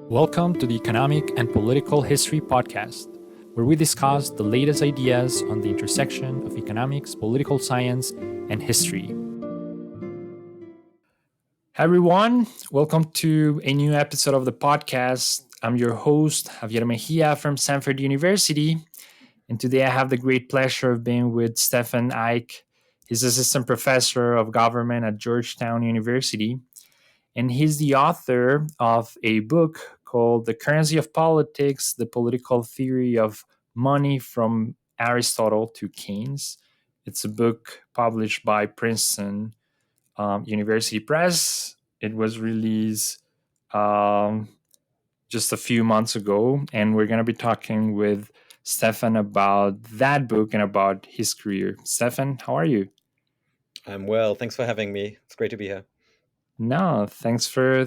Welcome to the Economic and Political History Podcast, where we discuss the latest ideas on the intersection of economics, political science, and history. Hi, everyone. Welcome to a new episode of the podcast. I'm your host, Javier Mejia from Stanford University. And today I have the great pleasure of being with Stefan Eich. He's assistant professor of government at Georgetown University. And he's the author of a book called The Currency of Politics, The Political Theory of Money from Aristotle to Keynes. It's a book published by Princeton University Press. It was released just a few months ago, and we're going to be talking with Stefan about that book and about his career. Stefan, how are you? I'm well. Thanks for having me. It's great to be here. No, thanks for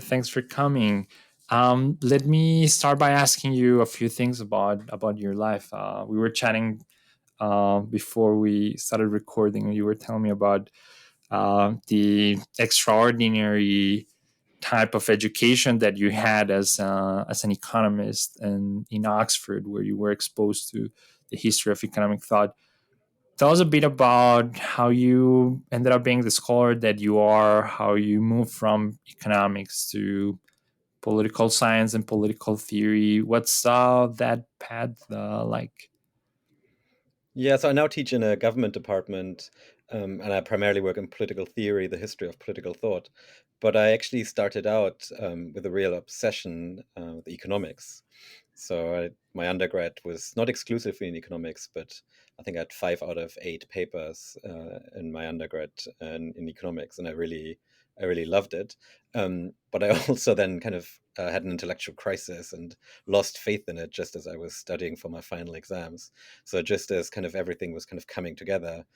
coming. Let me start by asking you a few things about your life. We were chatting before we started recording. You were telling me about the extraordinary type of education that you had as an economist and in Oxford, where you were exposed to the history of economic thought. Tell us a bit about how you ended up being the scholar that you are, how you moved from economics to political science and political theory. What's that path like? Yeah, so I now teach in a government department, and I primarily work in political theory, the history of political thought. But I actually started out with a real obsession with economics. My undergrad was not exclusively in economics, but I think I had 5 out of 8 papers in my undergrad in economics, and I really loved it. But I also then kind of had an intellectual crisis and lost faith in it just as I was studying for my final exams. So just as kind of everything was kind of coming together,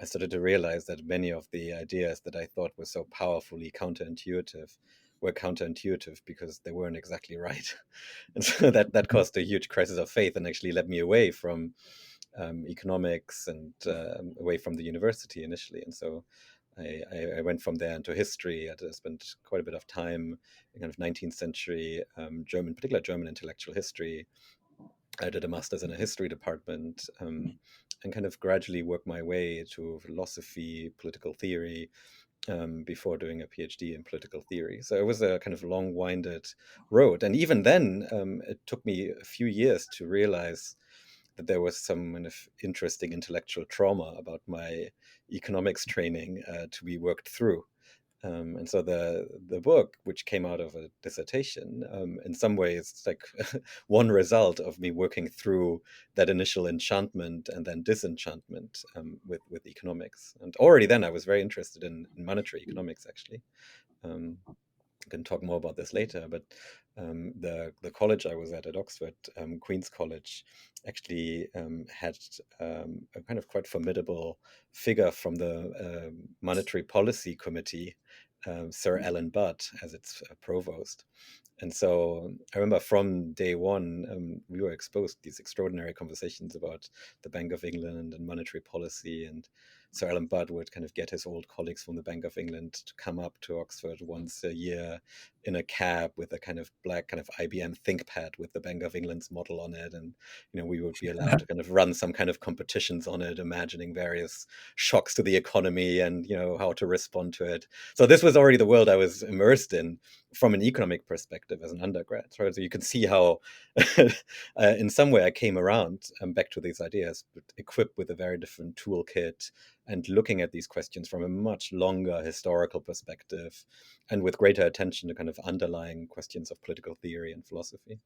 I started to realize that many of the ideas that I thought were so powerfully counterintuitive were counterintuitive because they weren't exactly right. And so that caused a huge crisis of faith and actually led me away from economics and away from the university initially. And so I went from there into history. I spent quite a bit of time in kind of 19th century German, particularly German intellectual history. I did a master's in a history department and kind of gradually worked my way to philosophy, political theory, before doing a PhD in political theory. So it was a kind of long-winded road. And even then, it took me a few years to realize that there was some kind of interesting intellectual trauma about my economics training to be worked through. And so the book, which came out of a dissertation, in some ways, it's like one result of me working through that initial enchantment and then disenchantment with economics. And already then, I was very interested in monetary economics, actually. I can talk more about this later, but the college I was at Oxford, Queen's College, actually had a kind of quite formidable figure from the Monetary Policy Committee, Sir Alan Budd, as its provost. And so I remember from day one, we were exposed to these extraordinary conversations about the Bank of England and monetary policy. And Sir Alan Budd would kind of get his old colleagues from the Bank of England to come up to Oxford once a year in a cab with a kind of black kind of IBM ThinkPad with the Bank of England's model on it. And, we would be allowed to kind of run some kind of competitions on it, imagining various shocks to the economy and, how to respond to it. So this was already the world I was immersed in from an economic perspective as an undergrad. Right? So you can see how, in some way, I came around back to these ideas, but equipped with a very different toolkit and looking at these questions from a much longer historical perspective and with greater attention to kind of underlying questions of political theory and philosophy.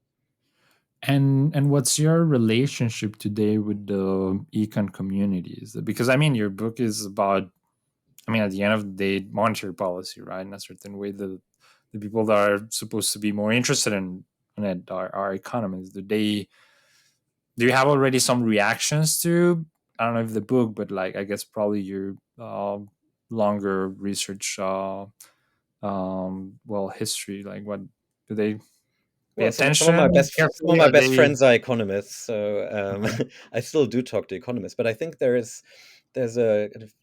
And what's your relationship today with the econ communities? Because I mean, your book is about, I mean, at the end of the day, monetary policy, right? In a certain way, the people that are supposed to be more interested in it are economists. Do you have already some reactions to, I don't know if the book, but like I guess probably your longer research, history. Like, what do they pay Well, attention some of carefully? my Are best they friends are economists, so okay? I still do talk to economists. But I think there's a kind of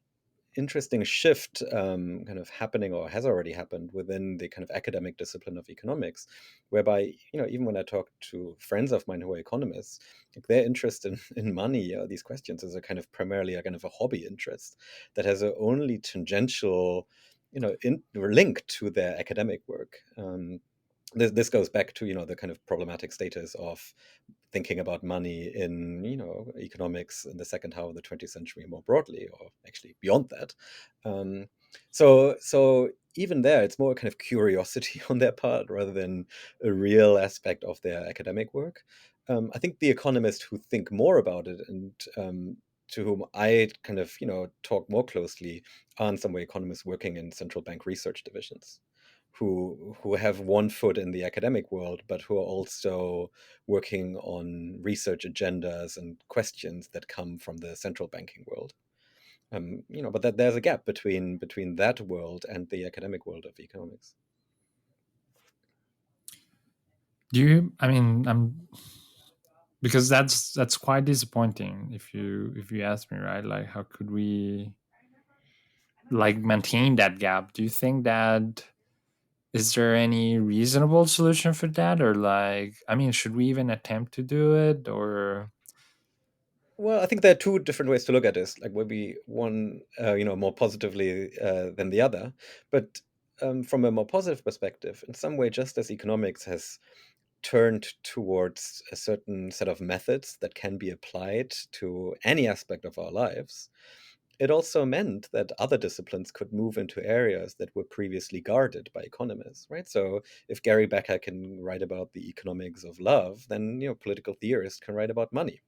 interesting shift kind of happening, or has already happened, within the kind of academic discipline of economics, whereby, even when I talk to friends of mine who are economists, like their interest in money, these questions, is a kind of primarily a kind of a hobby interest that has a only tangential, link to their academic work. This goes back to the kind of problematic status of thinking about money in economics in the second half of the 20th century more broadly, or actually beyond that. um, so even there, it's more a kind of curiosity on their part rather than a real aspect of their academic work. I think the economists who think more about it, and to whom I kind of talk more closely, are in some way economists working in central bank research divisions, who have one foot in the academic world, but who are also working on research agendas and questions that come from the central banking world. But that there's a gap between that world and the academic world of economics. Do you? I mean, I'm because that's quite disappointing if you ask me, right? Like, how could we like maintain that gap? Do you think that is there any reasonable solution for that, or like, I mean, should we even attempt to do it, or Well, I think there are two different ways to look at this. Like maybe one, more positively than the other. But from a more positive perspective, in some way, just as economics has turned towards a certain set of methods that can be applied to any aspect of our lives, it also meant that other disciplines could move into areas that were previously guarded by economists, right? So if Gary Becker can write about the economics of love, then political theorists can write about money.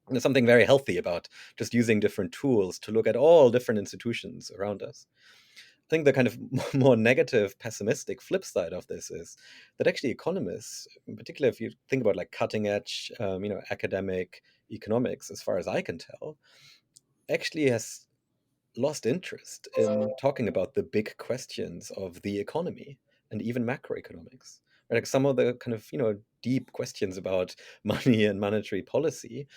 And there's something very healthy about just using different tools to look at all different institutions around us. I think the kind of more negative, pessimistic flip side of this is that actually economists, in particular, if you think about like cutting edge, academic economics, as far as I can tell, actually has lost interest in talking about the big questions of the economy and even macroeconomics. Like some of the kind of deep questions about money and monetary policy,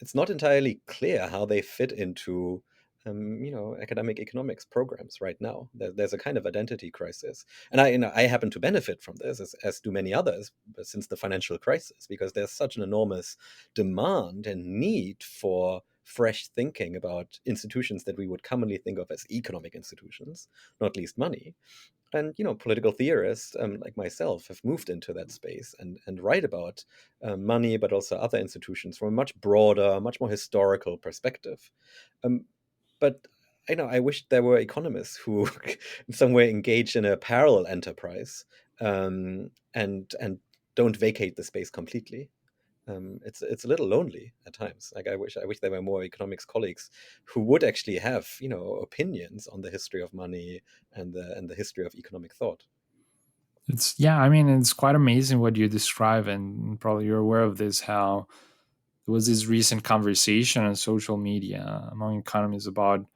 it's not entirely clear how they fit into academic economics programs right now. There's a kind of identity crisis, and I happen to benefit from this, as do many others, since the financial crisis, because there's such an enormous demand and need for fresh thinking about institutions that we would commonly think of as economic institutions, not least money. And political theorists like myself have moved into that space and write about money, but also other institutions from a much broader, much more historical perspective. Um, but I wish there were economists who, in some way, engage in a parallel enterprise, and don't vacate the space completely. It's a little lonely at times. Like I wish there were more economics colleagues who would actually have opinions on the history of money and the history of economic thought. it's yeah, I mean, it's quite amazing what you describe, and probably you're aware of this, how there was this recent conversation on social media among economists about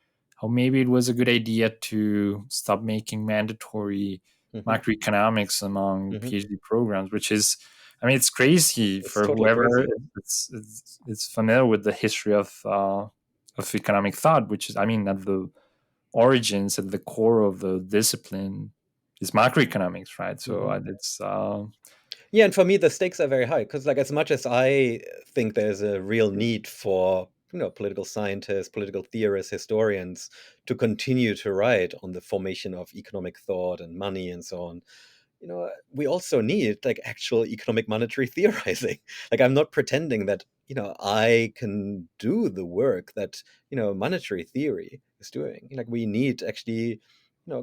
how maybe it was a good idea to stop making mandatory Hmm. macroeconomics among Hmm. PhD programs, which is, I mean, it's crazy It's for totally whoever crazy. it's familiar with the history of economic thought, which is, I mean, at the origins, at the core of the discipline is macroeconomics, right? So Hmm. it's Yeah, and for me, the stakes are very high because, like, as much as I think there's a real need for political scientists, political theorists, historians to continue to write on the formation of economic thought and money and so on, we also need like actual economic monetary theorizing. Like, I'm not pretending that I can do the work that monetary theory is doing. Like, we need actually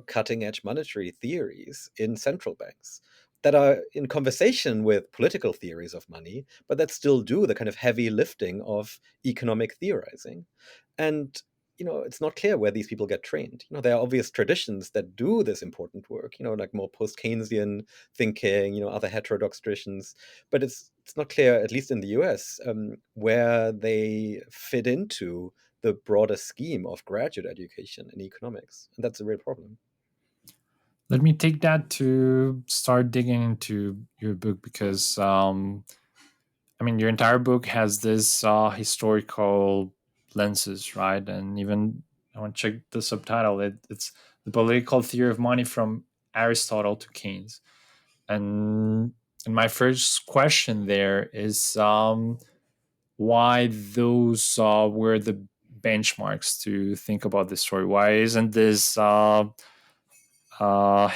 cutting edge monetary theories in central banks that are in conversation with political theories of money, but that still do the kind of heavy lifting of economic theorizing. And it's not clear where these people get trained. There are obvious traditions that do this important work, like more post-Keynesian thinking, other heterodox traditions, but it's not clear, at least in the US, where they fit into the broader scheme of graduate education in economics. And that's a real problem. let me take that to start digging into your book, because I mean, your entire book has this historical lenses, right? And even I want to check the subtitle. It's the political theory of money from Aristotle to Keynes. And my first question there is why those were the benchmarks to think about this story. Why isn't this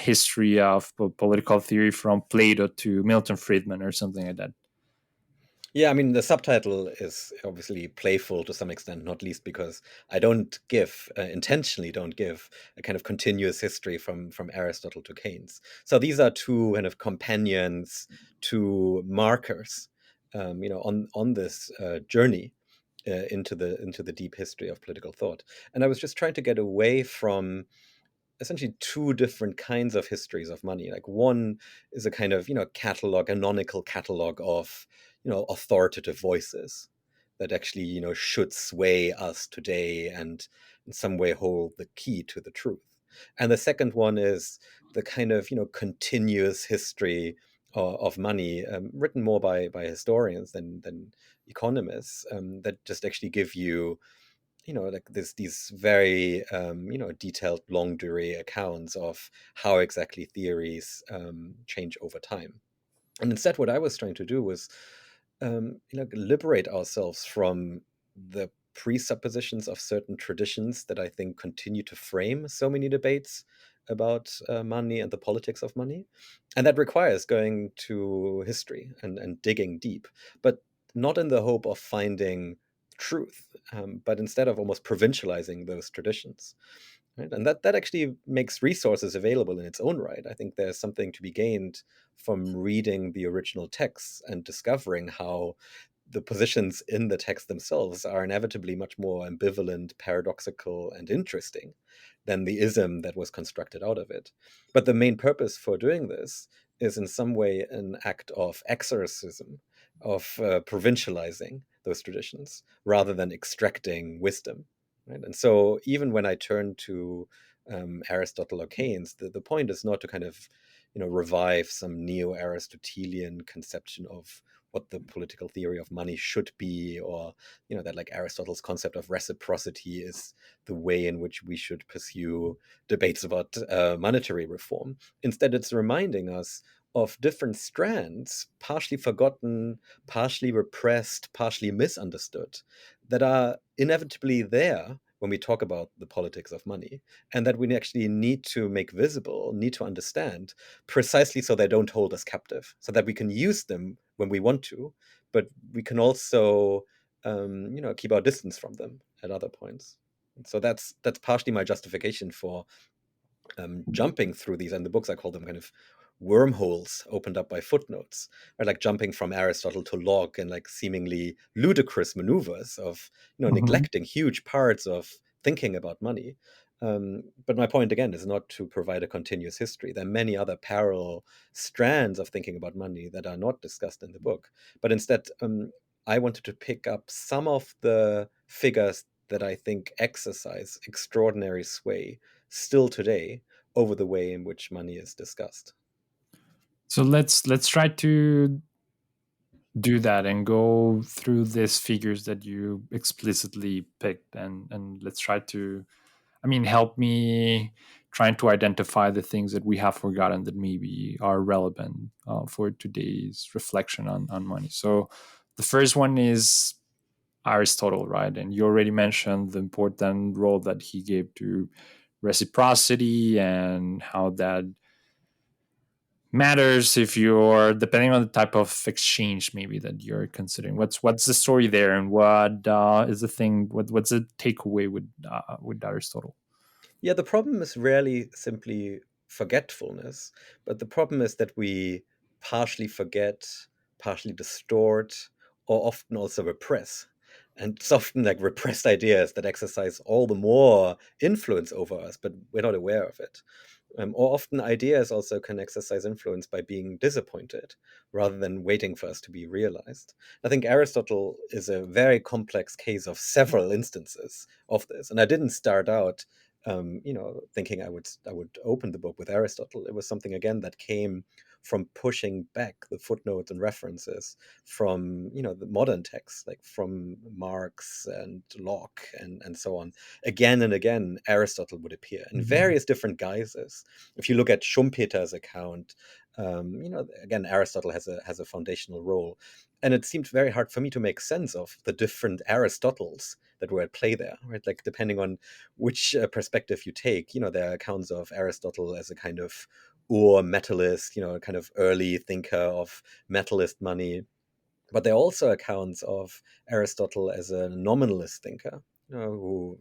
history of political theory from Plato to Milton Friedman or something like that? Yeah, I mean, the subtitle is obviously playful to some extent, not least because I don't give, intentionally don't give a kind of continuous history from Aristotle to Keynes. So these are two kind of companions, two markers, on this journey into the deep history of political thought. And I was just trying to get away from essentially two different kinds of histories of money. Like one is a kind of, catalog, canonical catalog of, authoritative voices that actually, should sway us today and in some way hold the key to the truth. And the second one is the kind of, continuous history of money, written more by historians than economists, that just actually give you, like these very detailed long durée accounts of how exactly theories change over time. And instead what I was trying to do was liberate ourselves from the presuppositions of certain traditions that I think continue to frame so many debates about money and the politics of money. And that requires going to history and digging deep, but not in the hope of finding truth, but instead of almost provincializing those traditions. Right? And that actually makes resources available in its own right. I think there's something to be gained from reading the original texts and discovering how the positions in the text themselves are inevitably much more ambivalent, paradoxical, and interesting than the ism that was constructed out of it. But the main purpose for doing this is in some way an act of exorcism, of provincializing those traditions rather than extracting wisdom. Right? And so even when I turn to Aristotle or Keynes, the point is not to kind of revive some neo-Aristotelian conception of what the political theory of money should be, or that like Aristotle's concept of reciprocity is the way in which we should pursue debates about monetary reform. Instead, it's reminding us of different strands, partially forgotten, partially repressed, partially misunderstood, that are inevitably there when we talk about the politics of money, and that we actually need to make visible, need to understand, precisely so they don't hold us captive, so that we can use them when we want to, but we can also, keep our distance from them at other points. And so that's partially my justification for jumping through these. And the books, I call them kind of wormholes opened up by footnotes, or like jumping from Aristotle to Locke and like seemingly ludicrous maneuvers of Mhm. neglecting huge parts of thinking about money. But my point again is not to provide a continuous history. There are many other parallel strands of thinking about money that are not discussed in the book, but instead I wanted to pick up some of the figures that I think exercise extraordinary sway still today over the way in which money is discussed. So let's try to do that and go through these figures that you explicitly picked, and let's try to, I mean, help me trying to identify the things that we have forgotten that maybe are relevant for today's reflection on money. So the first one is Aristotle, right? And you already mentioned the important role that he gave to reciprocity and how that matters if you're, depending on the type of exchange maybe that you're considering. What's the story there, and what is the thing? What's the takeaway with Aristotle? Yeah, the problem is rarely simply forgetfulness, but the problem is that we partially forget, partially distort, or often also repress. And it's often like repressed ideas that exercise all the more influence over us, but we're not aware of it. Or often ideas also can exercise influence by being disappointed rather than waiting for us to be realized. I think Aristotle is a very complex case of several instances of this. And I didn't start out thinking I would open the book with Aristotle. It was something again that came from pushing back the footnotes and references from the modern texts, like from Marx and Locke and so on. Again and again, Aristotle would appear in Mhm. various different guises. If you look at Schumpeter's account, again, Aristotle has a foundational role, and it seemed very hard for me to make sense of the different Aristotles that were at play there, right? Like depending on which perspective you take, there are accounts of Aristotle as a kind of or metalist, a kind of early thinker of metalist money, but there are also accounts of Aristotle as a nominalist thinker, who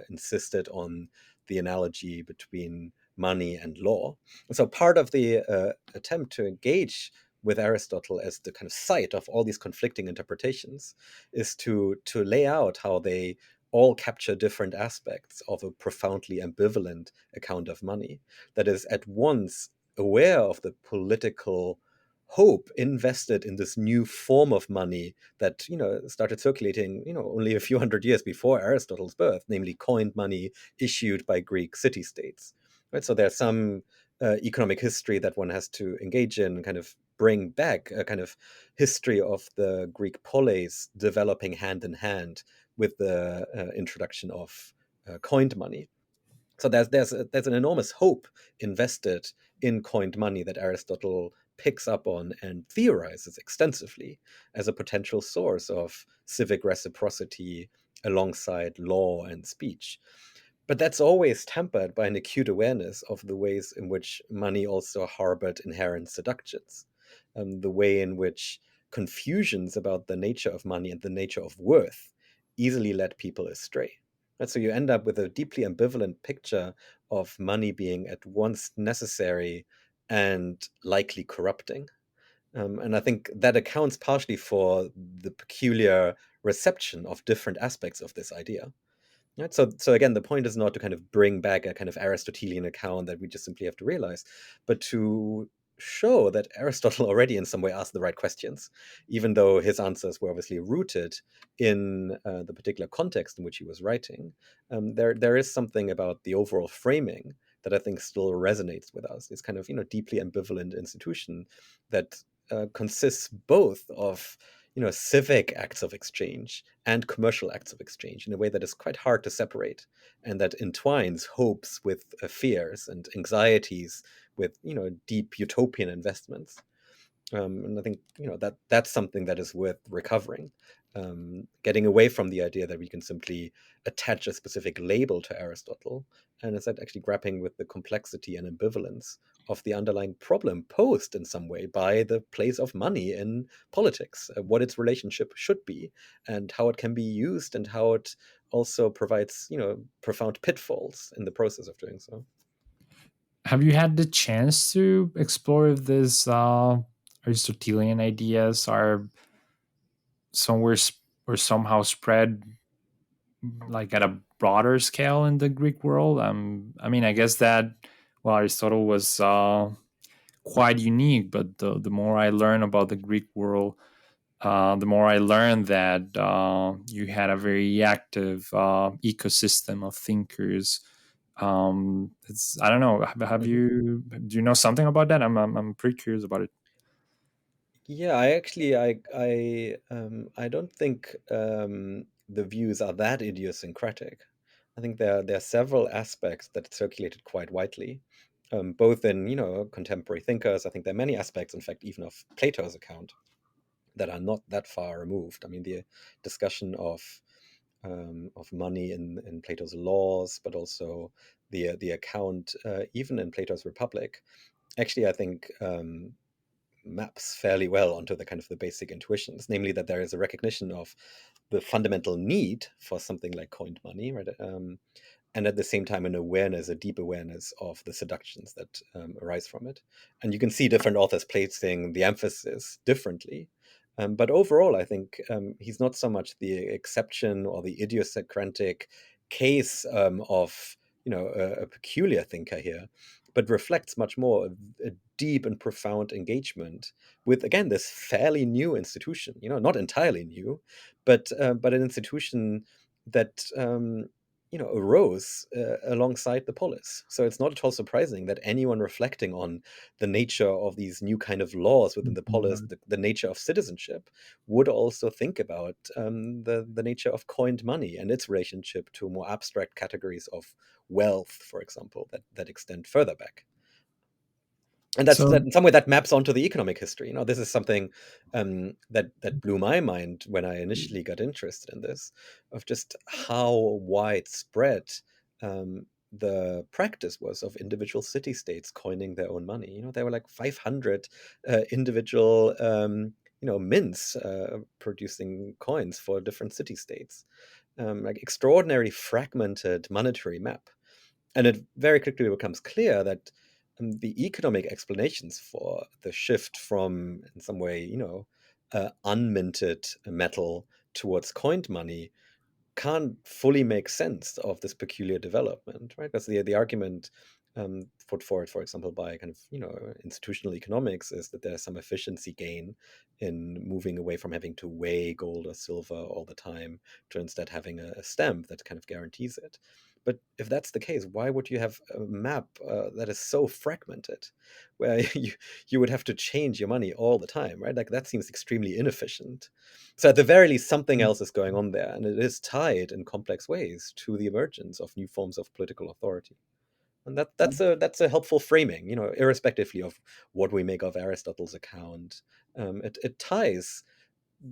insisted on the analogy between money and law. And so part of the attempt to engage with Aristotle as the kind of site of all these conflicting interpretations is to lay out how they all capture different aspects of a profoundly ambivalent account of money that is at once aware of the political hope invested in this new form of money that started circulating only a few hundred years before Aristotle's birth, namely coined money issued by Greek city-states, right? So there's some economic history that one has to engage in, kind of bring back a kind of history of the Greek polis developing hand in hand with the introduction of coined money. So there's an enormous hope invested in coined money that Aristotle picks up on and theorizes extensively as a potential source of civic reciprocity alongside law and speech. But that's always tempered by an acute awareness of the ways in which money also harbored inherent seductions, the way in which confusions about the nature of money and the nature of worth easily led people astray. And so you end up with a deeply ambivalent picture of money being at once necessary and likely corrupting. And I think that accounts partially for the peculiar reception of different aspects of this idea. Right. So again, the point is not to kind of bring back a kind of Aristotelian account that we just simply have to realize, but to show that Aristotle already in some way asked the right questions, even though his answers were obviously rooted in the particular context in which he was writing. There is something about the overall framing that I think still resonates with us. This kind of deeply ambivalent institution that consists both of civic acts of exchange and commercial acts of exchange in a way that is quite hard to separate, and that entwines hopes with fears and anxieties with deep utopian investments. And I think that's something that is worth recovering, getting away from the idea that we can simply attach a specific label to Aristotle, and instead actually grappling with the complexity and ambivalence of the underlying problem posed in some way by the place of money in politics, what its relationship should be, and how it can be used, and how it also provides profound pitfalls in the process of doing so. Have you had the chance to explore if these Aristotelian ideas are somewhere or somehow spread like at a broader scale in the Greek world? I mean, I guess that well, Aristotle was quite unique, but the more I learn about the Greek world, the more I learned that you had a very active ecosystem of thinkers. I don't know. Have Mhm. you do you know something about that? I'm pretty curious about it. Yeah, I actually I don't think the views are that idiosyncratic. I think there are several aspects that circulated quite widely, both in contemporary thinkers. I think there are many aspects, in fact, even of Plato's account, that are not that far removed. I mean, the discussion of money in Plato's Laws, but also the account even in Plato's Republic. Actually, I think maps fairly well onto the kind of the basic intuitions, namely that there is a recognition of the fundamental need for something like coined money, right? And at the same time, an awareness, a deep awareness of the seductions that arise from it. And you can see different authors placing the emphasis differently. But overall, I think he's not so much the exception or the idiosyncratic case of a peculiar thinker here, but reflects much more a deep and profound engagement with, again, this fairly new institution. Not entirely new, but an institution that arose alongside the polis. So it's not at all surprising that anyone reflecting on the nature of these new kind of laws within the polis, Mhm. the nature of citizenship, would also think about the nature of coined money and its relationship to more abstract categories of wealth, for example, that extend further back. And that So in some way that maps onto the economic history. This is something that blew my mind when I initially got interested in this, of just how widespread the practice was of individual city-states coining their own money. There were like 500 individual mints producing coins for different city-states, like extraordinary fragmented monetary map. And it very quickly becomes clear that the economic explanations for the shift from, in some way, unminted metal towards coined money can't fully make sense of this peculiar development, right? Because the argument put forward, for example, by kind of institutional economics is that there's some efficiency gain in moving away from having to weigh gold or silver all the time to instead having a stamp that kind of guarantees it. But if that's the case, why would you have a map that is so fragmented, where you would have to change your money all the time, right? Like that seems extremely inefficient. So at the very least, something else is going on there, and it is tied in complex ways to the emergence of new forms of political authority. And that's a helpful framing, irrespectively of what we make of Aristotle's account. It ties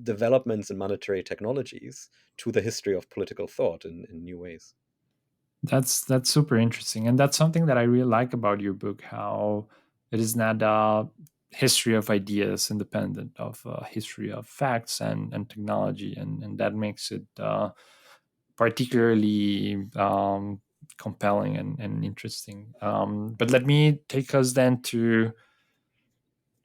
developments in monetary technologies to the history of political thought in new ways. that's super interesting, and that's something that I really like about your book. How it is not a history of ideas independent of a history of facts and technology, and that makes it particularly compelling and interesting. But let me take us then to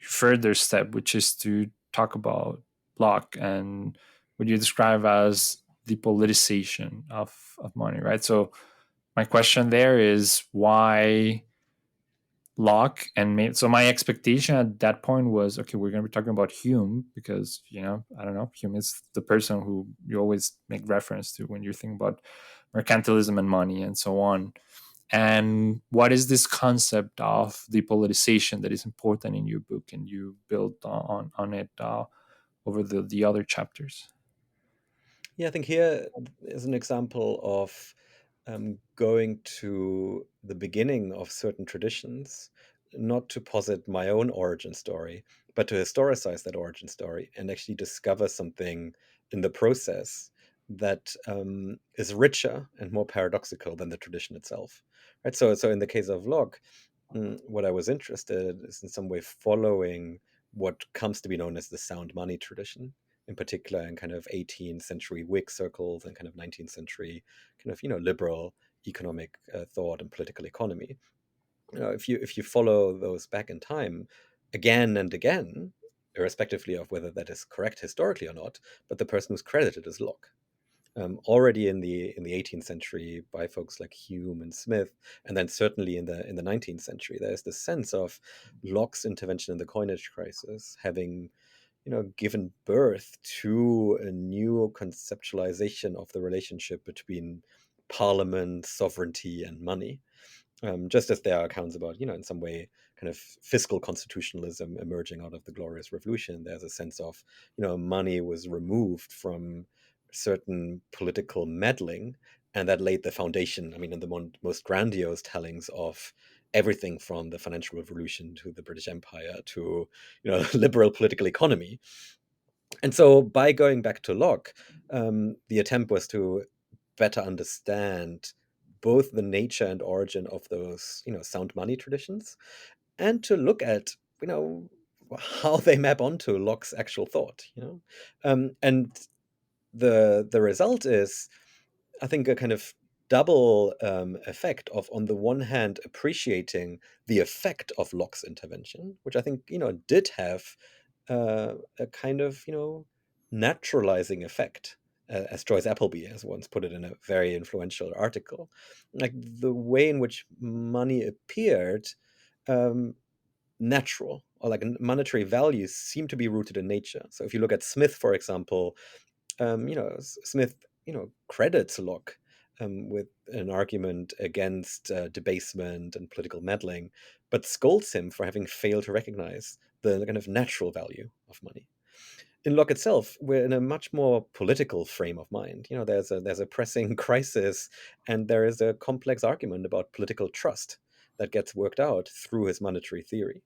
further step, which is to talk about Locke and what you describe as the politicization of money, right? So my question there is why Locke and so my expectation at that point was, okay, we're going to be talking about Hume because I don't know, Hume is the person who you always make reference to when you think about mercantilism and money and so on. And what is this concept of depoliticization that is important in your book, and you build on it over the other chapters? Yeah, I think here is an example of going to the beginning of certain traditions, not to posit my own origin story, but to historicize that origin story and actually discover something in the process that is richer and more paradoxical than the tradition itself. Right. So in the case of Locke, what I was interested is in some way following what comes to be known as the sound money tradition, in particular in kind of 18th century Whig circles and kind of 19th century kind of liberal economic thought and political economy. If you follow those back in time, again and again, irrespectively of whether that is correct historically or not, but the person who's credited is Locke. Already in the 18th century by folks like Hume and Smith, and then certainly in the 19th century, there's this sense of Locke's intervention in the coinage crisis having given birth to a new conceptualization of the relationship between parliament, sovereignty, and money. Just as there are accounts about, in some way, kind of fiscal constitutionalism emerging out of the Glorious Revolution, there's a sense of, money was removed from certain political meddling, and that laid the foundation. I mean, in the most grandiose tellings of everything from the financial revolution to the British Empire to, liberal political economy. And so, by going back to Locke, the attempt was to better understand both the nature and origin of those, sound money traditions, and to look at, you know, how they map onto Locke's actual thought. And the result is, I think, a kind of double effect of, on the one hand, appreciating the effect of Locke's intervention, which I think did have a kind of naturalizing effect, as Joyce Appleby has once put it in a very influential article, like the way in which money appeared um, natural, or like monetary values seem to be rooted in nature. So if you look at Smith, for example, Smith, credits Locke with an argument against debasement and political meddling, but scolds him for having failed to recognize the kind of natural value of money. In Locke itself, we're in a much more political frame of mind. There's a pressing crisis, and there is a complex argument about political trust that gets worked out through his monetary theory.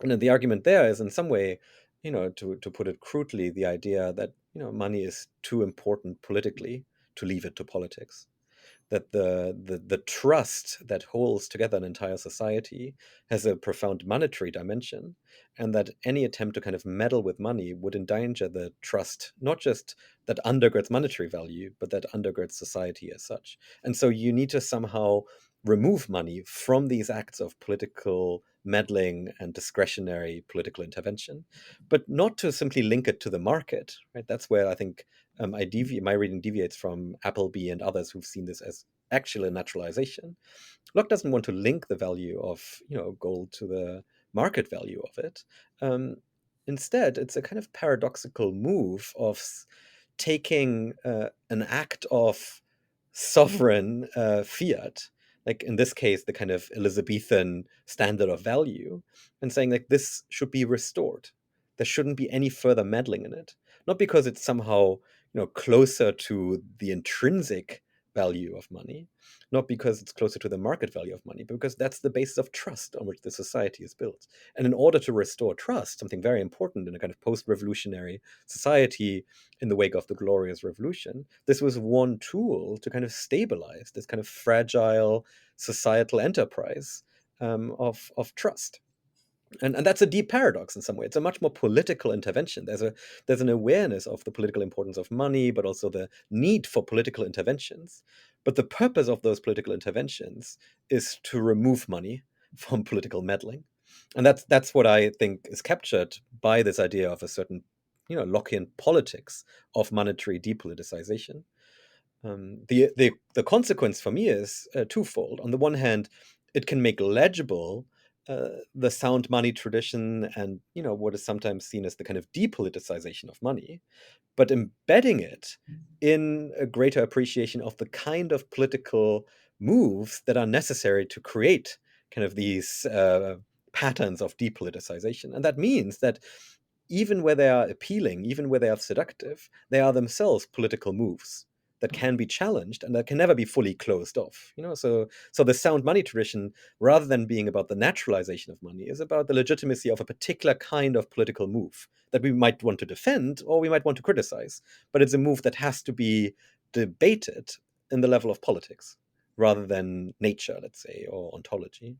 And then the argument there is, in some way, to put it crudely, the idea that money is too important politically to leave it to politics, that the trust that holds together an entire society has a profound monetary dimension, and that any attempt to kind of meddle with money would endanger the trust, not just that undergirds monetary value, but that undergirds society as such. And so you need to somehow remove money from these acts of political meddling and discretionary political intervention, but not to simply link it to the market, right? That's where I think my reading deviates from Appleby and others who've seen this as actual naturalization. Locke doesn't want to link the value of gold to the market value of it. Um, Instead, it's a kind of paradoxical move of taking an act of sovereign fiat, like in this case, the kind of Elizabethan standard of value, and saying like this should be restored. There shouldn't be any further meddling in it, not because it's somehow closer to the intrinsic value of money, not because it's closer to the market value of money, but because that's the basis of trust on which the society is built. And in order to restore trust, something very important in a kind of post-revolutionary society in the wake of the Glorious Revolution, this was one tool to kind of stabilize this kind of fragile societal enterprise of trust. And that's a deep paradox in some way. It's a much more political intervention. There's an awareness of the political importance of money, but also the need for political interventions. But the purpose of those political interventions is to remove money from political meddling. And that's what I think is captured by this idea of a certain Lockean politics of monetary depoliticization. The consequence for me is twofold. On the one hand, it can make legible the sound money tradition and what is sometimes seen as the kind of depoliticization of money, but embedding it in a greater appreciation of the kind of political moves that are necessary to create kind of these patterns of depoliticization. And that means that even where they are appealing, even where they are seductive, they are themselves political moves that can be challenged and that can never be fully closed off. So the sound money tradition, rather than being about the naturalization of money, is about the legitimacy of a particular kind of political move that we might want to defend or we might want to criticize. But it's a move that has to be debated in the level of politics rather than nature, let's say, or ontology.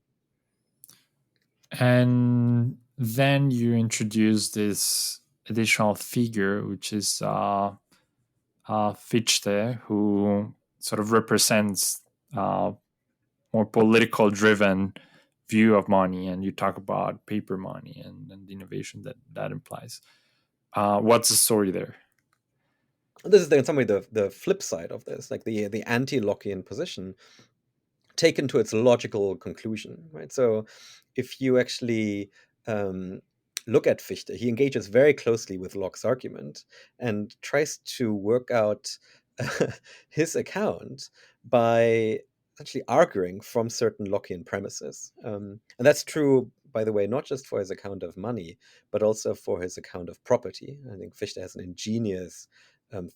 And then you introduce this additional figure, which is Fichte, who sort of represents more political driven view of money, and you talk about paper money and the innovation that implies. What's the story there? This is in some way the flip side of this, like the anti-Lockean position taken to its logical conclusion, right? So if you actually look at Fichte, he engages very closely with Locke's argument and tries to work out his account by actually arguing from certain Lockean premises. And that's true, by the way, not just for his account of money, but also for his account of property. I think Fichte has an ingenious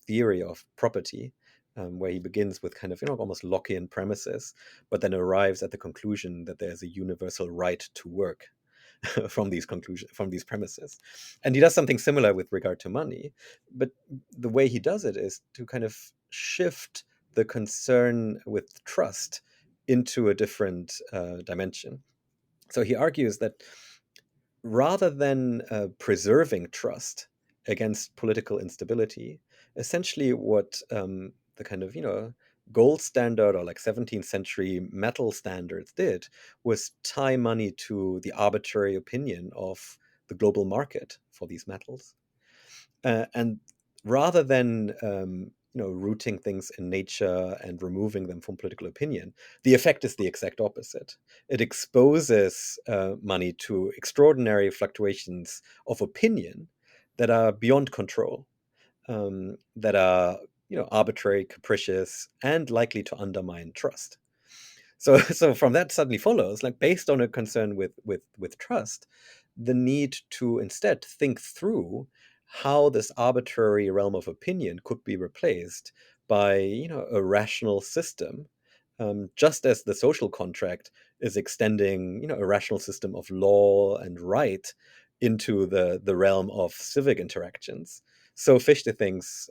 theory of property, where he begins with kind of almost Lockean premises, but then arrives at the conclusion that there's a universal right to work from these premises. And he does something similar with regard to money, but the way he does it is to kind of shift the concern with trust into a different dimension. So he argues that rather than preserving trust against political instability, essentially what the kind of gold standard or like 17th century metal standards did was tie money to the arbitrary opinion of the global market for these metals. And rather than rooting things in nature and removing them from political opinion, the effect is the exact opposite. It exposes money to extraordinary fluctuations of opinion that are beyond control, that are arbitrary, capricious, and likely to undermine trust. So, so from that suddenly follows, like based on a concern with trust, the need to instead think through how this arbitrary realm of opinion could be replaced by a rational system, just as the social contract is extending a rational system of law and right into the realm of civic interactions. So Fichte thinks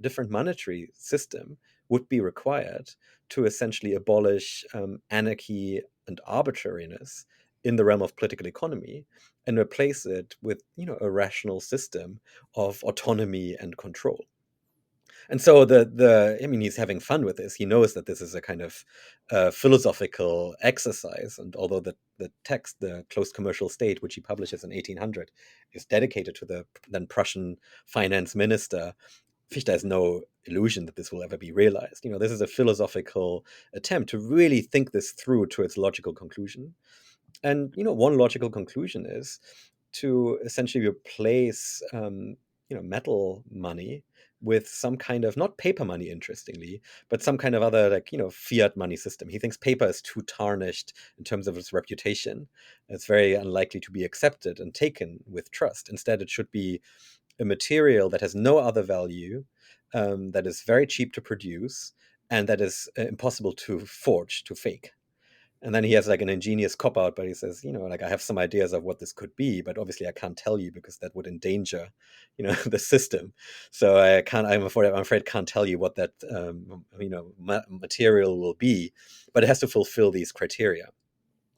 different monetary system would be required to essentially abolish anarchy and arbitrariness in the realm of political economy and replace it with a rational system of autonomy and control. And so the I mean, he's having fun with this. He knows that this is a kind of philosophical exercise, and although the text, the Closed Commercial State, which he publishes in 1800, is dedicated to the then Prussian finance minister, Fichte has no illusion that this will ever be realized. This is a philosophical attempt to really think this through to its logical conclusion. And one logical conclusion is to essentially replace metal money with some kind of, not paper money, interestingly, but some kind of other, like fiat money system. He thinks paper is too tarnished in terms of its reputation. It's very unlikely to be accepted and taken with trust. Instead, it should be a material that has no other value, that is very cheap to produce, and that is impossible to forge, to fake. And then he has like an ingenious cop out, but he says, like, I have some ideas of what this could be, but obviously I can't tell you because that would endanger, the system. So I can't. I'm afraid can't tell you what that material will be, but it has to fulfill these criteria.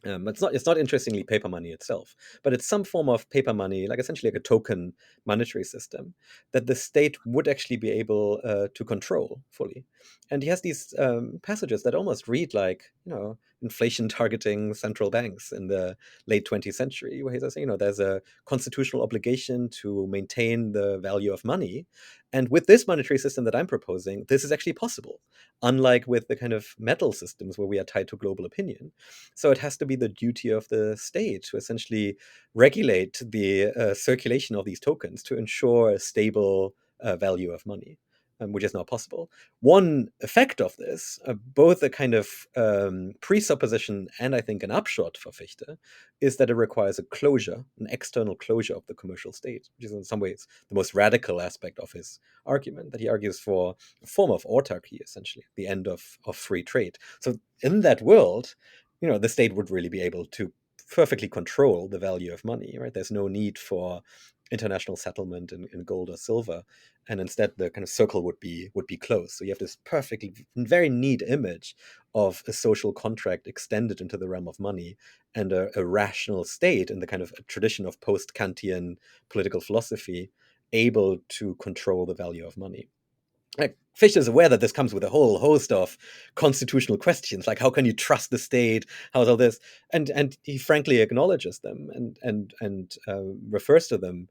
It's not interestingly paper money itself, but it's some form of paper money, like essentially like a token monetary system that the state would actually be able to control fully. And he has these passages that almost read like inflation targeting central banks in the late 20th century, where he says there's a constitutional obligation to maintain the value of money, and with this monetary system that I'm proposing, this is actually possible, unlike with the kind of metal systems where we are tied to global opinion. So it has to be the duty of the state to essentially regulate the circulation of these tokens to ensure a stable value of money, which is not possible. One effect of this, both a kind of presupposition and I think an upshot for Fichte, is that it requires a closure, an external closure of the commercial state, which is in some ways the most radical aspect of his argument, that he argues for a form of autarky, essentially, the end of free trade. So in that world, the state would really be able to perfectly control the value of money, right? There's no need for international settlement in gold or silver, and instead the kind of circle would be closed. So you have this perfectly very neat image of a social contract extended into the realm of money, and a rational state in the kind of tradition of post-Kantian political philosophy able to control the value of money. Like, Fichte is aware that this comes with a whole host of constitutional questions, like how can you trust the state? How's all this? And he frankly acknowledges them and refers to them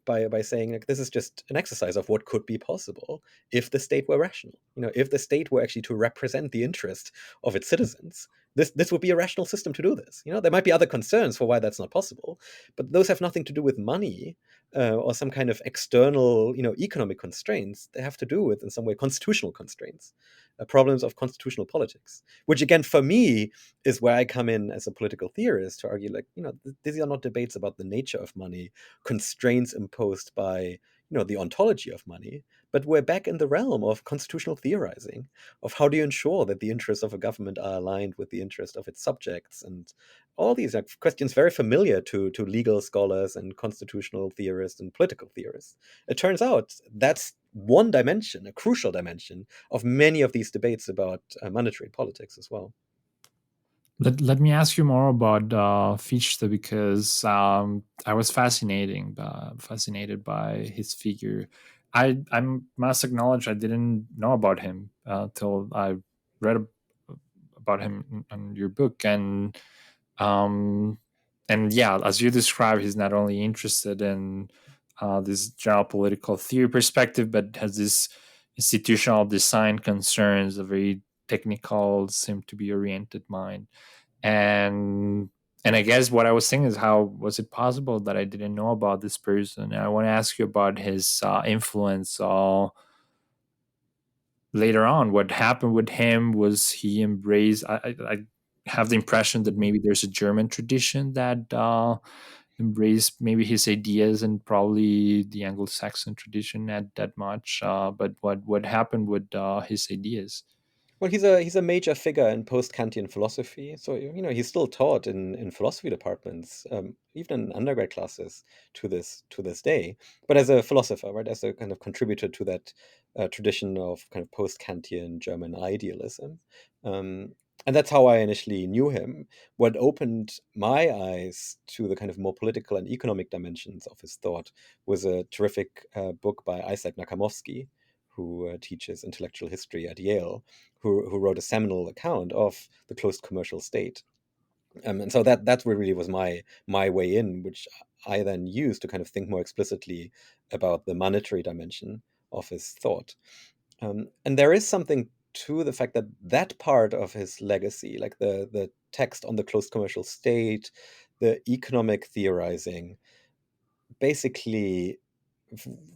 by saying, like, this is just an exercise of what could be possible if the state were rational. If the state were actually to represent the interest of its citizens, this would be a rational system to do this. There might be other concerns for why that's not possible, but those have nothing to do with money or some kind of external, economic constraints. They have to do with, in some way, constitutional constraints, problems of constitutional politics. Which, again, for me, is where I come in as a political theorist to argue, like, these are not debates about the nature of money, constraints imposed by, the ontology of money, but we're back in the realm of constitutional theorizing, of how do you ensure that the interests of a government are aligned with the interest of its subjects, and all these are questions very familiar to legal scholars and constitutional theorists and political theorists. It turns out that's one dimension, a crucial dimension of many of these debates about monetary politics as well. Let me ask you more about Fichte, because I was fascinated by his figure. I must acknowledge I didn't know about him till I read about him in your book, um, and yeah, as you describe, he's not only interested in this general political theory perspective, but has this institutional design concerns, a very technical, seem to be oriented mind. And And I guess what I was saying is, how was it possible that I didn't know about this person? And I want to ask you about his influence later on. What happened with him? Was he embraced? I have the impression that maybe there's a German tradition that embraced maybe his ideas, and probably the Anglo-Saxon tradition not that much. But what happened with his ideas? Well, he's a major figure in post-Kantian philosophy. So he's still taught in philosophy departments, even in undergrad classes to this day. But as a philosopher, right, as a kind of contributor to that tradition of kind of post-Kantian German idealism, um, and that's how I initially knew him. What opened my eyes to the kind of more political and economic dimensions of his thought was a terrific book by Isaac Nakamovsky, who teaches intellectual history at Yale, who wrote a seminal account of the closed commercial state. And so that's what really was my way in, which I then used to kind of think more explicitly about the monetary dimension of his thought. And there is something to the fact that that part of his legacy, like the text on the closed commercial state, the economic theorizing, basically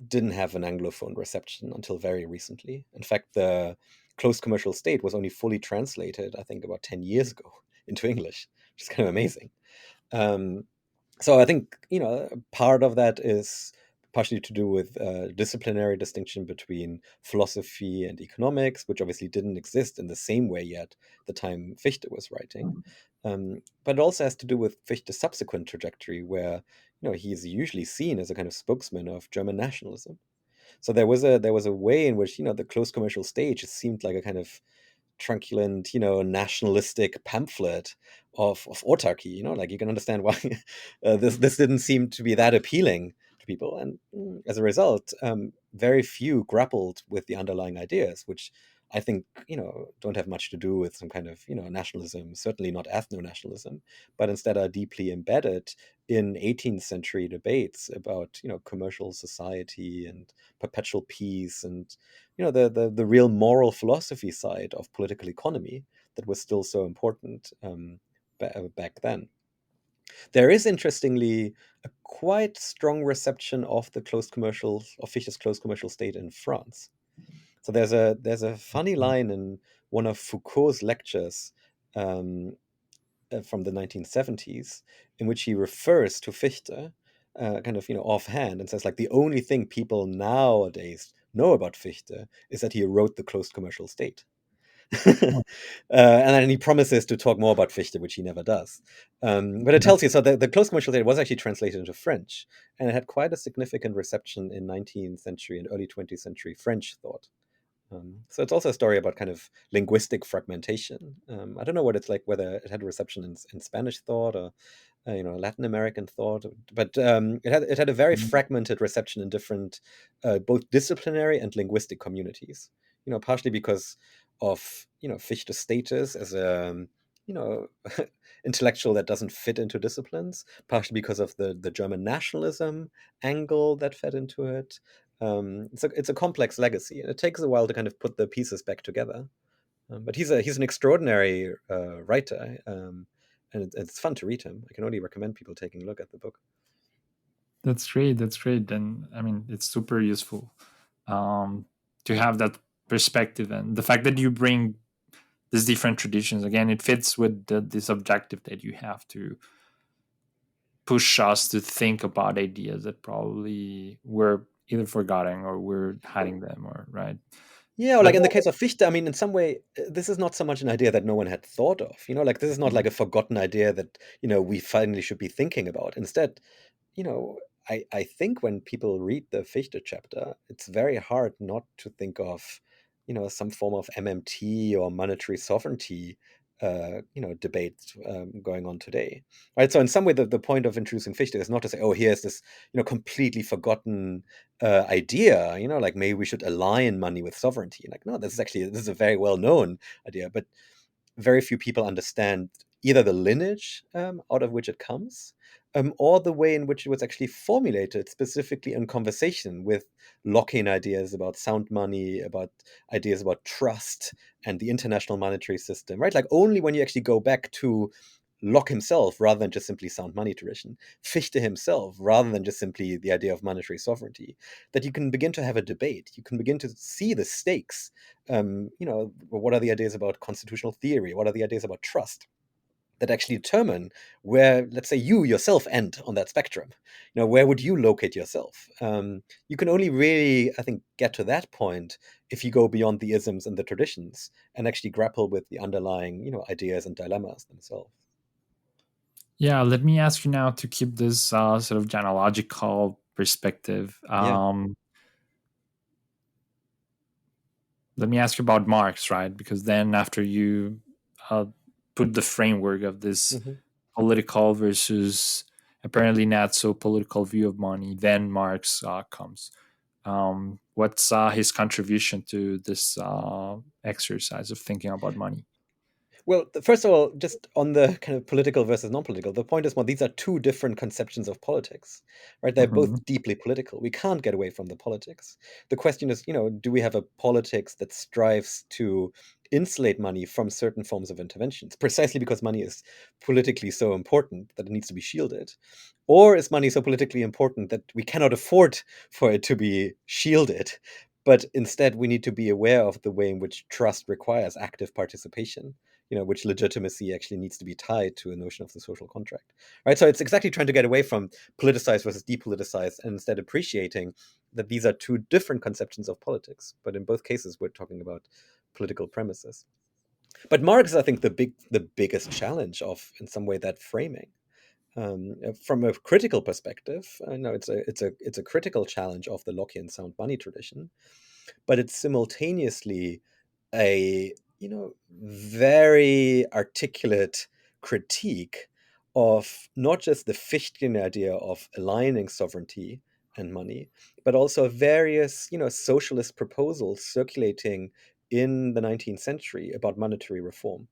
didn't have an Anglophone reception until very recently. In fact, the closed commercial state was only fully translated, I think, about 10 years ago into English, which is kind of amazing. Um, so I think, part of that is partially to do with disciplinary distinction between philosophy and economics, which obviously didn't exist in the same way yet the time Fichte was writing. But it also has to do with Fichte's subsequent trajectory, where he is usually seen as a kind of spokesman of German nationalism. So there was a way in which the closed commercial stage seemed like a kind of truculent, nationalistic pamphlet of autarky. Like you can understand why this didn't seem to be that appealing to people, and as a result, very few grappled with the underlying ideas, which I think don't have much to do with some kind of nationalism, certainly not ethno nationalism, but instead are deeply embedded in 18th century debates about commercial society and perpetual peace, and the real moral philosophy side of political economy that was still so important back then. There is interestingly a quite strong reception of the closed commercial of Fichte's closed commercial state in France. So there's a funny line in one of Foucault's lectures um, from the 1970s, in which he refers to Fichte, kind of offhand, and says like the only thing people nowadays know about Fichte is that he wrote the closed commercial state. And then he promises to talk more about Fichte, which he never does. But it tells you, so the closed commercial state was actually translated into French, and it had quite a significant reception in 19th century and early 20th century French thought. So it's also a story about kind of linguistic fragmentation. I don't know what it's like, whether it had a reception in Spanish thought or Latin American thought, but it had a very fragmented reception in different both disciplinary and linguistic communities. Partially because of Fichte's status as a you know intellectual that doesn't fit into disciplines, partially because of the German nationalism angle that fed into it. It's a complex legacy, and it takes a while to kind of put the pieces back together. But he's an extraordinary writer, and it's fun to read him. I can only recommend people taking a look at the book. That's great. That's great. And I mean, it's super useful um, to have that perspective, and the fact that you bring these different traditions again. It fits with this objective that you have to push us to think about ideas that probably were either forgotten or we're hiding them, or right. Yeah, or But like in the case of Fichte, I mean, in some way, this is not so much an idea that no one had thought of. Like this is not like a forgotten idea that we finally should be thinking about. Instead, you know, I think when people read the Fichte chapter, it's very hard not to think of, some form of MMT or monetary sovereignty, debate going on today, right? So in some way, the point of introducing Fichte is not to say, oh, here's this, completely forgotten idea, like maybe we should align money with sovereignty. Like, no, this is a very well known idea, but very few people understand either the lineage out of which it comes, or the way in which it was actually formulated specifically in conversation with Lockean ideas about sound money, about ideas about trust and the international monetary system, right? Like only when you actually go back to Locke himself, rather than just simply sound money tradition, Fichte himself, rather than just simply the idea of monetary sovereignty, that you can begin to have a debate. You can begin to see the stakes. What are the ideas about constitutional theory? What are the ideas about trust? That actually determine where, let's say, you yourself end on that spectrum. Where would you locate yourself? You can only really, I think, get to that point if you go beyond the isms and the traditions and actually grapple with the underlying, ideas and dilemmas themselves. Yeah, let me ask you now to keep this sort of genealogical perspective. Yeah. Let me ask you about Marx, right? Because then after you uh, put the framework of this Hmm. political versus apparently not so political view of money, then Marx comes. What's his contribution to this exercise of thinking about money? Well, first of all, just on the kind of political versus non-political, the point is, well, these are two different conceptions of politics, right? They're Hmm. both deeply political. We can't get away from the politics. The question is, do we have a politics that strives to insulate money from certain forms of interventions, precisely because money is politically so important that it needs to be shielded? Or is money so politically important that we cannot afford for it to be shielded? But instead, we need to be aware of the way in which trust requires active participation, which legitimacy actually needs to be tied to a notion of the social contract, right? So it's exactly trying to get away from politicized versus depoliticized and instead appreciating that these are two different conceptions of politics. But in both cases, we're talking about political premises. But Marx is, I think, the biggest challenge of, in some way, that framing. From a critical perspective, I know it's a critical challenge of the Lockean sound money tradition, but it's simultaneously a very articulate critique of not just the Fichtean idea of aligning sovereignty and money, but also various socialist proposals circulating in the 19th century about monetary reform.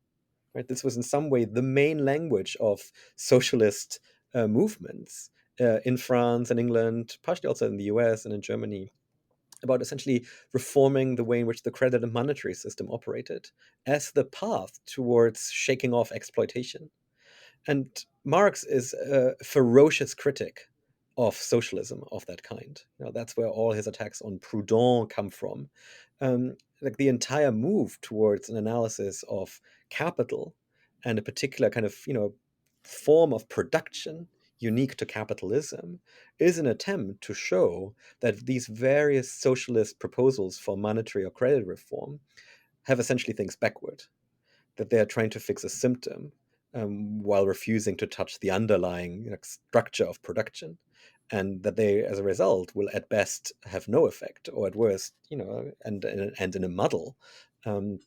Right, this was in some way the main language of socialist movements in France and England, partially also in the US and in Germany, about essentially reforming the way in which the credit and monetary system operated as the path towards shaking off exploitation. And Marx is a ferocious critic of socialism of that kind. That's where all his attacks on Proudhon come from. Like the entire move towards an analysis of capital and a particular kind of form of production unique to capitalism is an attempt to show that these various socialist proposals for monetary or credit reform have essentially things backward, that they are trying to fix a symptom while refusing to touch the underlying structure of production, and that they, as a result, will at best have no effect, or at worst, and in a muddle. Um,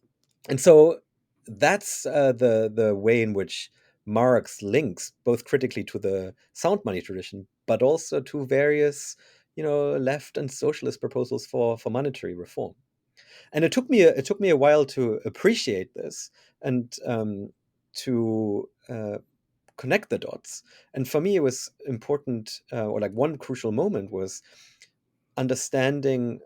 and so that's the way in which Marx links both critically to the sound money tradition, but also to various, left and socialist proposals for monetary reform. And it took me a while to appreciate this and to connect the dots. And for me, it was important, or like one crucial moment was understanding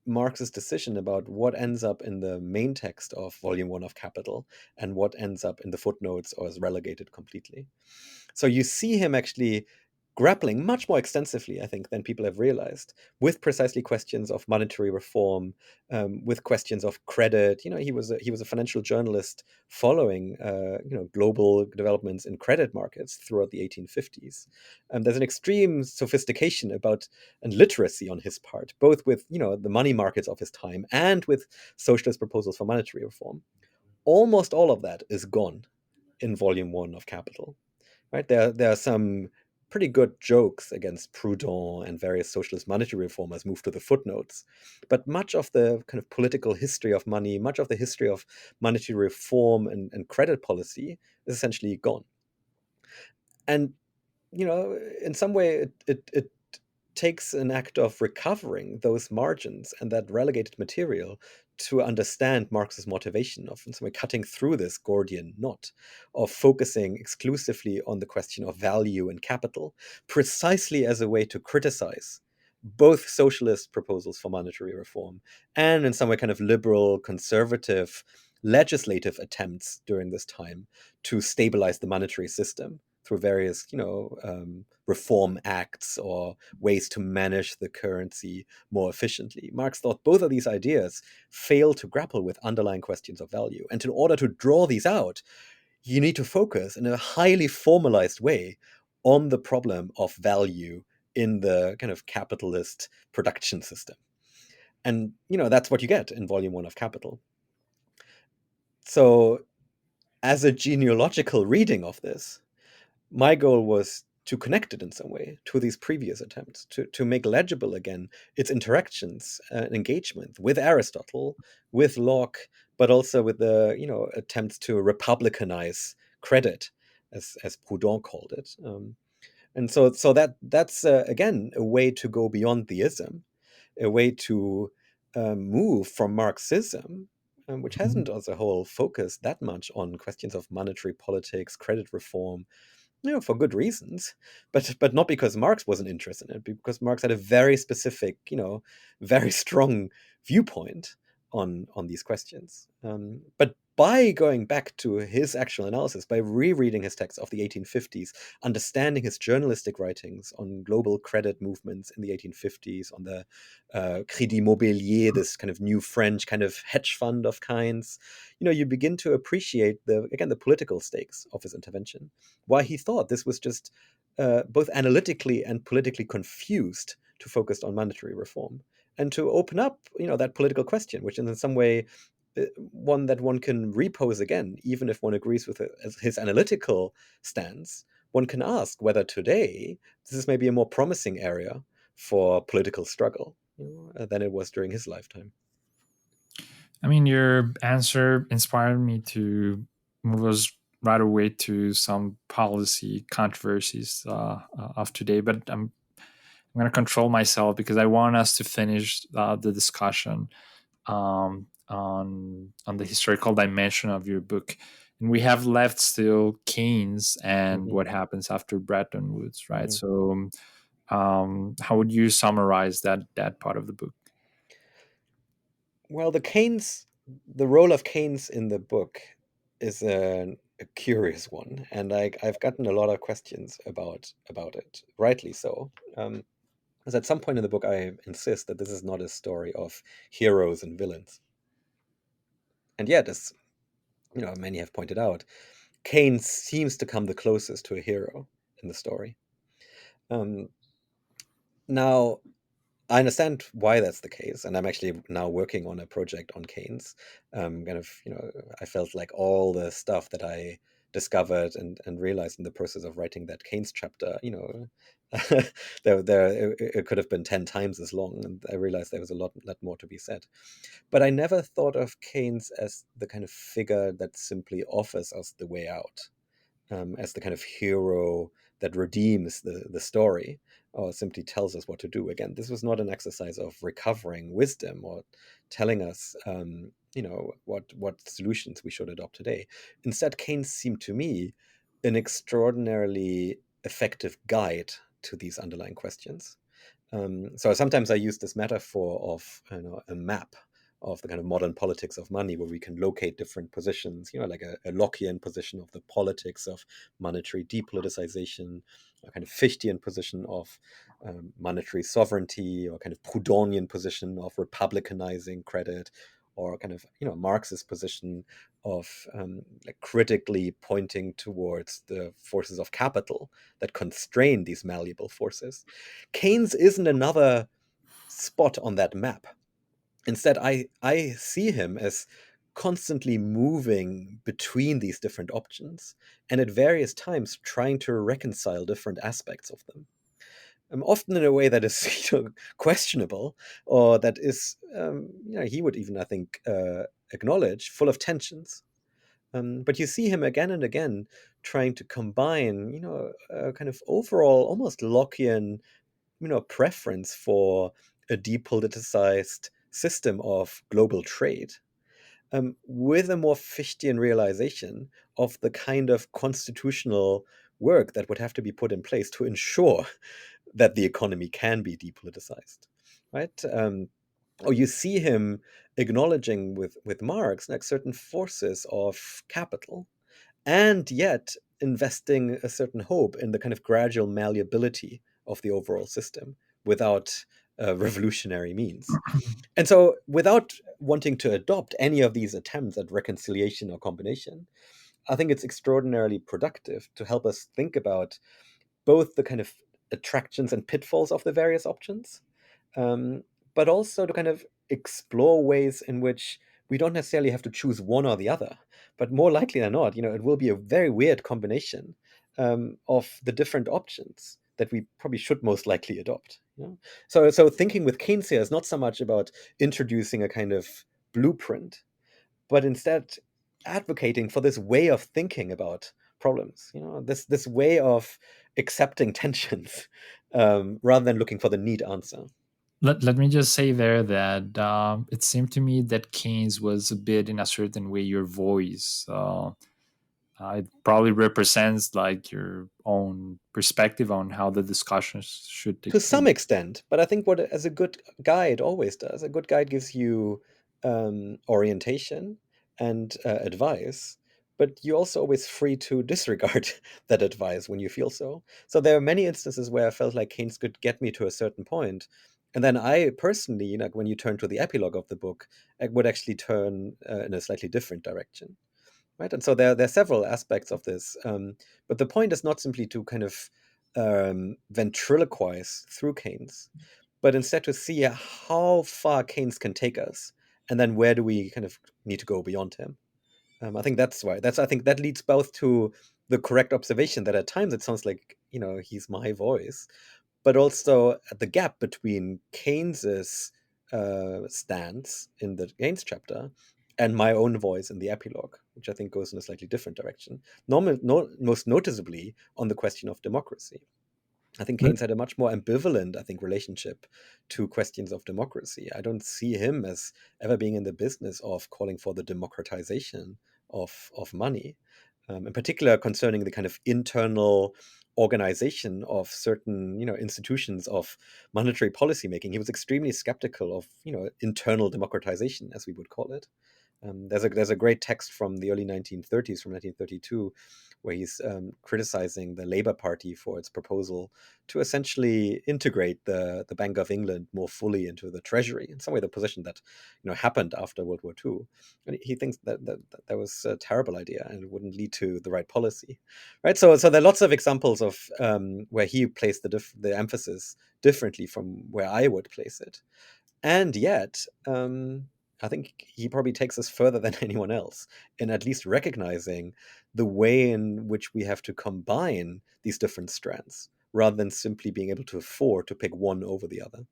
Marx's decision about what ends up in the main text of Volume 1 of Capital and what ends up in the footnotes or is relegated completely. So you see him actually grappling much more extensively, I think, than people have realized, with precisely questions of monetary reform, with questions of credit. He was a financial journalist following global developments in credit markets throughout the 1850s. There's an extreme sophistication about and literacy on his part, both with the money markets of his time and with socialist proposals for monetary reform. Almost all of that is gone in Volume 1 of Capital. Right? There are some pretty good jokes against Proudhon and various socialist monetary reformers moved to the footnotes. But much of the kind of political history of money, much of the history of monetary reform and credit policy is essentially gone. And in some way, it takes an act of recovering those margins and that relegated material to understand Marx's motivation of, in some way, cutting through this Gordian knot of focusing exclusively on the question of value and capital, precisely as a way to criticize both socialist proposals for monetary reform and, in some way, kind of liberal, conservative legislative attempts during this time to stabilize the monetary system through various, reform acts or ways to manage the currency more efficiently. Marx thought both of these ideas fail to grapple with underlying questions of value. And in order to draw these out, you need to focus in a highly formalized way on the problem of value in the kind of capitalist production system. And, that's what you get in volume one of Capital. So, as a genealogical reading of this, my goal was to connect it in some way to these previous attempts, to make legible again its interactions and engagement with Aristotle, with Locke, but also with the attempts to republicanize credit, as Proudhon called it. And so that's again a way to go beyond theism, a way to move from Marxism, which hasn't as a whole focused that much on questions of monetary politics, credit reform, for good reasons, but not because Marx wasn't interested in it, because Marx had a very specific, very strong viewpoint on these questions. But by going back to his actual analysis, by rereading his texts of the 1850s, understanding his journalistic writings on global credit movements in the 1850s, on the Crédit Mobilier, this kind of new French kind of hedge fund of Keynes, you begin to appreciate the political stakes of his intervention. Why he thought this was just both analytically and politically confused to focus on monetary reform, and to open up, that political question, which in some way, one that one can repose again, even if one agrees with his analytical stance. One can ask whether today this is maybe a more promising area for political struggle, than it was during his lifetime. I mean, your answer inspired me to move us right away to some policy controversies of today, but I'm going to control myself because I want us to finish the discussion on the historical dimension of your book. And we have left still Keynes and Mhm, what happens after Bretton Woods, right? mhm. So, how would you summarize that part of the book? Well, the role of Keynes in the book is a curious one, and I've gotten a lot of questions about it, rightly so. Because at some point in the book, I insist that this is not a story of heroes and villains, and yet, as many have pointed out, Keynes seems to come the closest to a hero in the story. Um, Now, I understand why that's the case, and I'm actually now working on a project on Keynes. Kind of, I felt like all the stuff that I discovered and realized in the process of writing that Keynes chapter, it could have been 10 times as long, and I realized there was a lot more to be said. But I never thought of Keynes as the kind of figure that simply offers us the way out, as the kind of hero that redeems the story or simply tells us what to do. Again, this was not an exercise of recovering wisdom or telling us, what solutions we should adopt today. Instead, Keynes seemed to me an extraordinarily effective guide to these underlying questions. So sometimes I use this metaphor of a map of the kind of modern politics of money, where we can locate different positions, like a Lockean position of the politics of monetary depoliticization, a kind of Fichtean position of monetary sovereignty, or kind of Proudhonian position of republicanizing credit, or kind of Marxist position of like critically pointing towards the forces of capital that constrain these malleable forces. Keynes isn't another spot on that map. Instead, I see him as constantly moving between these different options, and at various times trying to reconcile different aspects of them. Often in a way that is questionable, or that is, he would even, I think, acknowledge, full of tensions. But you see him again and again trying to combine, a kind of overall, almost Lockean, preference for a depoliticized system of global trade, with a more Fichtean realization of the kind of constitutional work that would have to be put in place to ensure that the economy can be depoliticized, right? or you see him acknowledging with Marx like certain forces of capital, and yet investing a certain hope in the kind of gradual malleability of the overall system without revolutionary means. And so, without wanting to adopt any of these attempts at reconciliation or combination, I think it's extraordinarily productive to help us think about both the kind of attractions and pitfalls of the various options, um, but also to kind of explore ways in which we don't necessarily have to choose one or the other, but more likely than not, it will be a very weird combination of the different options that we probably should most likely adopt. So thinking with Keynes here is not so much about introducing a kind of blueprint, but instead advocating for this way of thinking about problems. This way of accepting tensions rather than looking for the neat answer. Let me just say there that it seemed to me that Keynes was a bit, in a certain way, your voice. It probably represents like your own perspective on how the discussions should To take some place. extent, but I think what as a good guide always does, a good guide gives you orientation and advice, but you're also always free to disregard that advice when you feel so. So there are many instances where I felt like Keynes could get me to a certain point, and then I personally, when you turn to the epilogue of the book, I would actually turn in a slightly different direction. Right, and so there are several aspects of this, but the point is not simply to kind of ventriloquize through Keynes, but instead to see how far Keynes can take us, and then where do we kind of need to go beyond him. I think that's why. I think that leads both to the correct observation that at times it sounds like he's my voice, but also the gap between Keynes's stance in the Keynes chapter and my own voice in the epilogue, which I think goes in a slightly different direction. Most noticeably on the question of democracy. I think Let, Keynes had a much more ambivalent, I think, relationship to questions of democracy. I don't see him as ever being in the business of calling for the democratization of money, in particular concerning the kind of internal organization of certain, institutions of monetary policy making. He was extremely skeptical of, internal democratization, as we would call it. There's a great text from the early 1930s, from 1932, where he's criticizing the Labour Party for its proposal to essentially integrate the Bank of England more fully into the Treasury, in some way the position that happened after World War II. And he thinks that was a terrible idea and it wouldn't lead to the right policy, right? So there are lots of examples of where he placed the emphasis differently from where I would place it, and yet, I think he probably takes us further than anyone else in at least recognizing the way in which we have to combine these different strands rather than simply being able to afford to pick one over the other.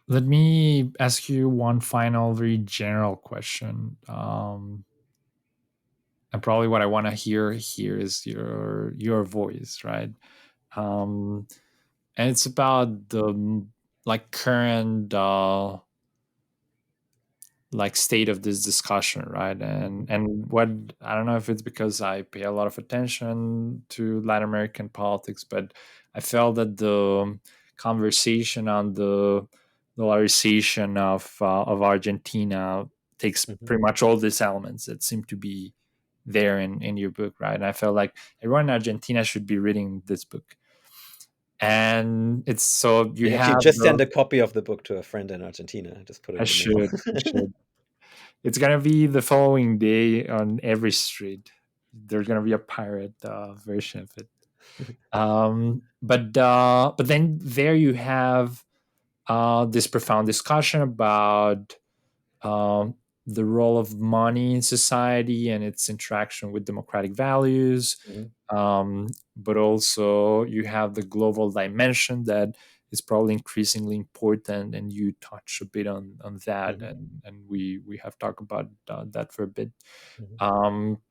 let me ask you one final, very general question. And probably what I want to hear here is your voice, right? Um, and it's about the like current like state of this discussion, right? Mhm, And what, I don't know if it's because I pay a lot of attention to Latin American politics, but I felt that the conversation on the dollarization of Argentina takes mhm. pretty much all these elements that seem to be there in your book, right? And I felt like everyone in Argentina should be reading this book. And it's, so you You actually have just the, send a copy of the book to a friend in Argentina. Just put it I in the mail. should, I should. It's gonna be the following day on every street. There's gonna be a pirate version of it. But then there you have this profound discussion about um, the role of money in society and its interaction with democratic values. Mhm, But also you have the global dimension that is probably increasingly important, and you touch a bit on that, mhm, and we have talked about that for a bit. mhm, Um,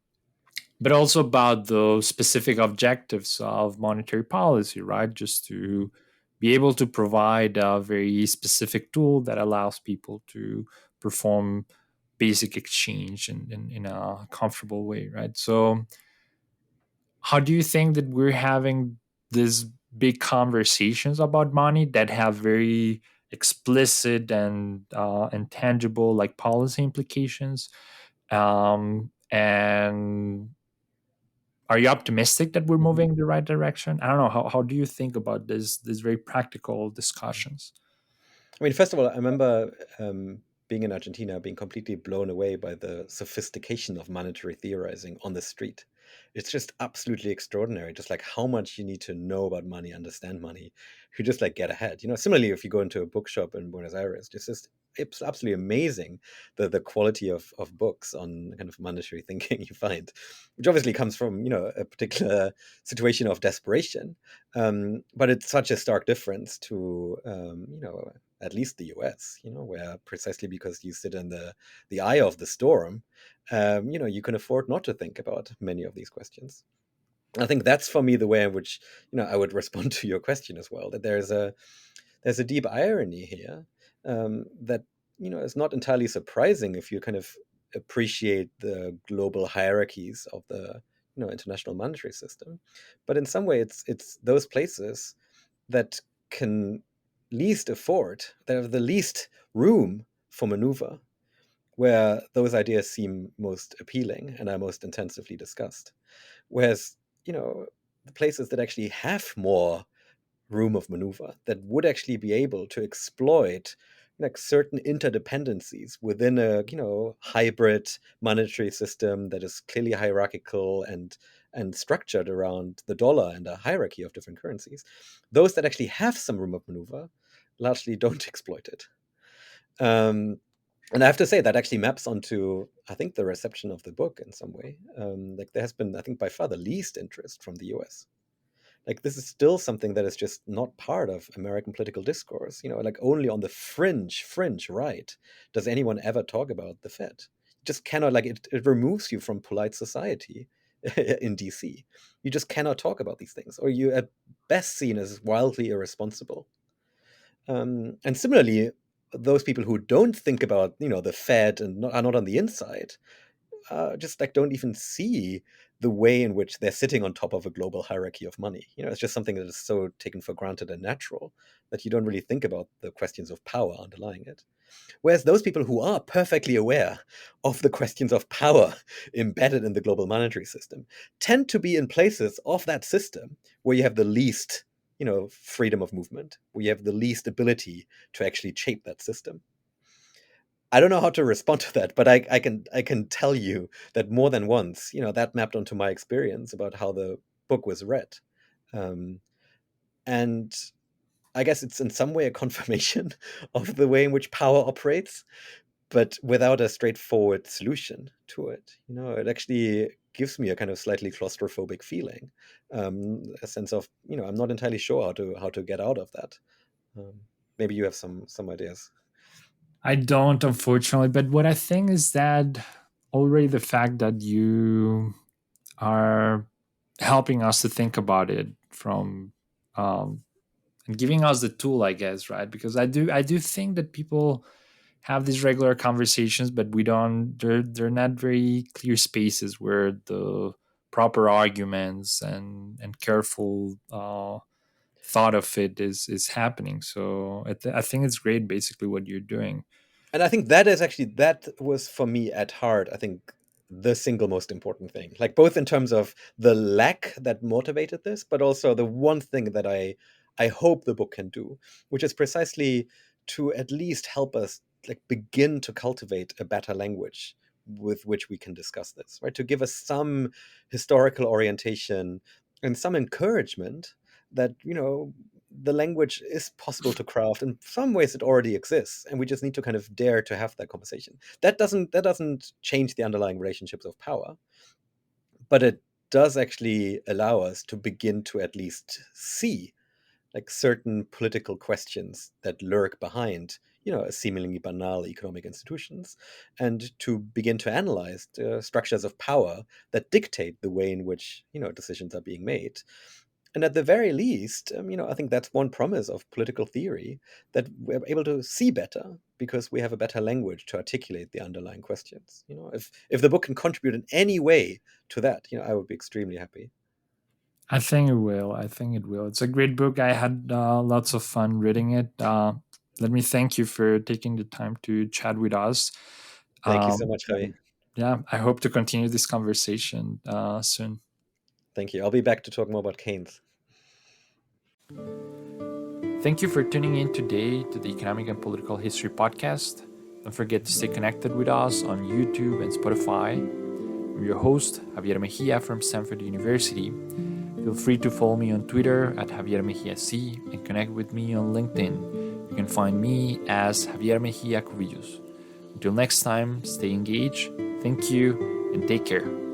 but also about the specific objectives of monetary policy, right? Just to be able to provide a very specific tool that allows people to perform basic exchange in a comfortable way, right? So, how do you think that we're having these big conversations about money that have very explicit and tangible like policy implications. And are you optimistic that we're Mhm. moving in the right direction? I don't know. How do you think about these very practical discussions? I mean, first of all, I remember being in Argentina, being completely blown away by the sophistication of monetary theorizing on the street. It's just absolutely extraordinary, just like how much you need to know about money, understand money, to just like get ahead. Similarly, if you go into a bookshop in Buenos Aires, it's absolutely amazing the quality of books on kind of monetary thinking you find, which obviously comes from a particular situation of desperation. But it's such a stark difference to at least the US, where precisely because you sit in the eye of the storm, you can afford not to think about many of these questions. I think that's for me the way in which I would respond to your question as well. That there's a deep irony here that is not entirely surprising if you kind of appreciate the global hierarchies of the international monetary system, but in some way it's those places that can least afford, that have the least room for maneuver, where those ideas seem most appealing and are most intensively discussed. Whereas, the places that actually have more room of maneuver, that would actually be able to exploit like certain interdependencies within a hybrid monetary system that is clearly hierarchical and structured around the dollar and a hierarchy of different currencies, those that actually have some room of maneuver largely don't exploit it. Um, and I have to say that actually maps onto, I think, the reception of the book in some way. Like there has been, I think, by far the least interest from the US. Like this is still something that is just not part of American political discourse. Like only on the fringe right does anyone ever talk about the Fed. You just cannot, like it removes you from polite society in DC. You just cannot talk about these things, or you at best seen as wildly irresponsible. And similarly, those people who don't think about the Fed and are not on the inside just like don't even see the way in which they're sitting on top of a global hierarchy of money. It's just something that is so taken for granted and natural that you don't really think about the questions of power underlying it. Whereas those people who are perfectly aware of the questions of power embedded in the global monetary system tend to be in places of that system where you have the least freedom of movement, where you have the least ability to actually shape that system. I don't know how to respond to that, but I can tell you that more than once, that mapped onto my experience about how the book was read, um, and I guess it's in some way a confirmation of the way in which power operates, but without a straightforward solution to it. It actually gives me a kind of slightly claustrophobic feeling, a sense of I'm not entirely sure how to get out of that. Um, Maybe you have some ideas. I don't, unfortunately. But what I think is that already the fact that you are helping us to think about it from um, and giving us the tool, I guess, right? Because I do think that people have these regular conversations, but we don't. They're not very clear spaces where the proper arguments and careful thought of it is happening. So I think it's great, basically, what you're doing. And I think that was for me at heart, I think the single most important thing. Like both in terms of the lack that motivated this, but also the one thing that I hope the book can do, which is precisely to at least help us like begin to cultivate a better language with which we can discuss this, right? To give us some historical orientation and some encouragement that, the language is possible to craft. In some ways, it already exists, and we just need to kind of dare to have that conversation. That doesn't change the underlying relationships of power, but it does actually allow us to begin to at least see like certain political questions that lurk behind seemingly banal economic institutions, and to begin to analyze the structures of power that dictate the way in which decisions are being made. And at the very least, I think that's one promise of political theory, that we're able to see better because we have a better language to articulate the underlying questions. If the book can contribute in any way to that, I would be extremely happy. I think it will. I think it will. It's a great book. I had lots of fun reading it. let me thank you for taking the time to chat with us. Thank you so Um, much, Javi. yeah, I hope to continue this conversation soon. Thank you. I'll be back to talk more about Keynes. Thank you for tuning in today to the Economic and Political History Podcast. Don't forget to stay connected with us on YouTube and Spotify. I'm your host, Javier Mejia from Stanford University. Feel free to follow me on Twitter at Javier Mejia C and connect with me on LinkedIn. You can find me as Javier Mejia Cubillos. Until next time, stay engaged, thank you, and take care.